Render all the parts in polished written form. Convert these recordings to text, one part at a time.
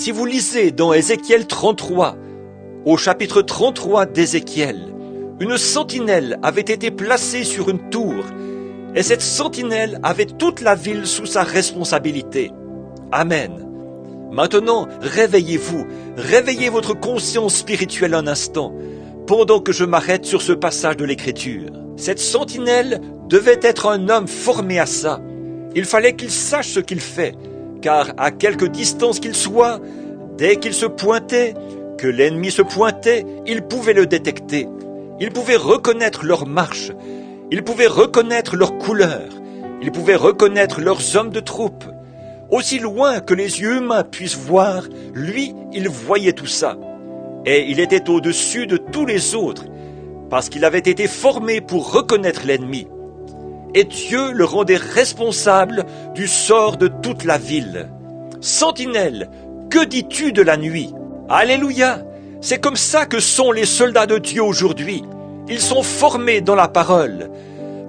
Si vous lisez dans Ézéchiel 33, au chapitre 33 d'Ézéchiel, une sentinelle avait été placée sur une tour, et cette sentinelle avait toute la ville sous sa responsabilité. Amen. Maintenant, réveillez-vous, réveillez votre conscience spirituelle un instant, pendant que je m'arrête sur ce passage de l'Écriture. Cette sentinelle devait être un homme formé à ça. Il fallait qu'il sache ce qu'il fait, car à quelque distance qu'il soit, dès qu'il se pointait, que l'ennemi se pointait, il pouvait le détecter. Il pouvait reconnaître leur marche, il pouvait reconnaître leur couleur, il pouvait reconnaître leurs hommes de troupe. Aussi loin que les yeux humains puissent voir, lui, il voyait tout ça. Et il était au-dessus de tous les autres, parce qu'il avait été formé pour reconnaître l'ennemi. Et Dieu le rendait responsable du sort de toute la ville. Sentinelle, que dis-tu de la nuit? Alléluia! C'est comme ça que sont les soldats de Dieu aujourd'hui. Ils sont formés dans la parole.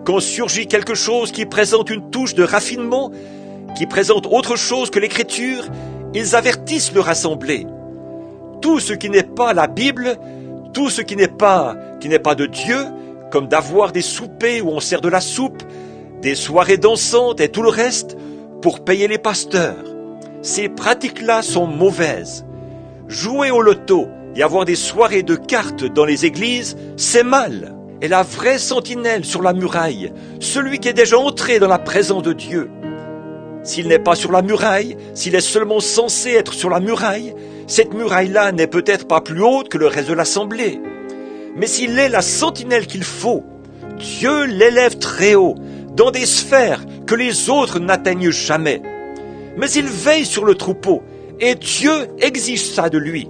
Quand surgit quelque chose qui présente une touche de raffinement, qui présente autre chose que l'Écriture, ils avertissent leur assemblée. Tout ce qui n'est pas la Bible, tout ce qui n'est pas de Dieu, comme d'avoir des soupers où on sert de la soupe, des soirées dansantes et tout le reste, pour payer les pasteurs. Ces pratiques-là sont mauvaises. Jouer au loto et avoir des soirées de cartes dans les églises, c'est mal. Et la vraie sentinelle sur la muraille, celui qui est déjà entré dans la présence de Dieu, s'il n'est pas sur la muraille, s'il est seulement censé être sur la muraille, cette muraille-là n'est peut-être pas plus haute que le reste de l'assemblée. Mais s'il est la sentinelle qu'il faut, Dieu l'élève très haut, dans des sphères que les autres n'atteignent jamais. Mais il veille sur le troupeau, et Dieu exige ça de lui.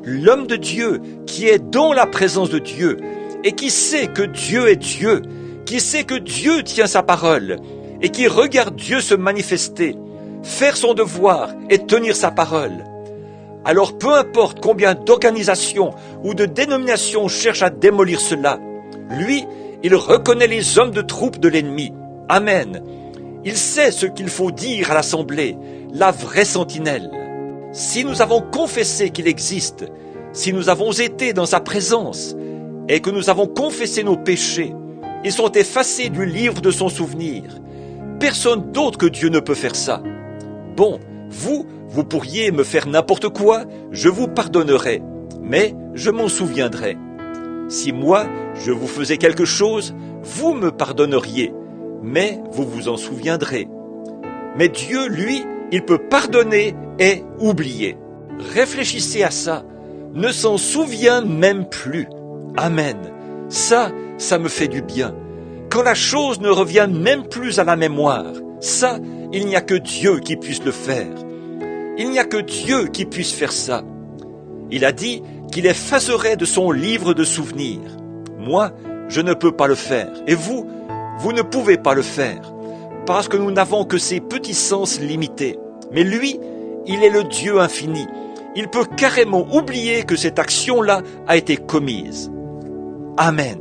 L'homme de Dieu, qui est dans la présence de Dieu, et qui sait que Dieu est Dieu, qui sait que Dieu tient sa parole, et qui regarde Dieu se manifester, faire son devoir et tenir sa parole. Alors peu importe combien d'organisations ou de dénominations cherchent à démolir cela, lui, il reconnaît les hommes de troupe de l'ennemi. Amen. Il sait ce qu'il faut dire à l'assemblée, la vraie sentinelle. Si nous avons confessé qu'il existe, si nous avons été dans sa présence, et que nous avons confessé nos péchés, ils sont effacés du livre de son souvenir. Personne d'autre que Dieu ne peut faire ça. Bon, vous pourriez me faire n'importe quoi, je vous pardonnerai, mais je m'en souviendrai. Si moi, je vous faisais quelque chose, vous me pardonneriez, mais vous vous en souviendrez. Mais Dieu, lui, il peut pardonner et oublier. Réfléchissez à ça, ne s'en souvient même plus. Amen. Ça me fait du bien. Quand la chose ne revient même plus à la mémoire, ça, il n'y a que Dieu qui puisse le faire. Il n'y a que Dieu qui puisse faire ça. Il a dit qu'il effacerait de son livre de souvenirs. Moi, je ne peux pas le faire. Et vous ne pouvez pas le faire. Parce que nous n'avons que ces petits sens limités. Mais lui, il est le Dieu infini. Il peut carrément oublier que cette action-là a été commise. Amen.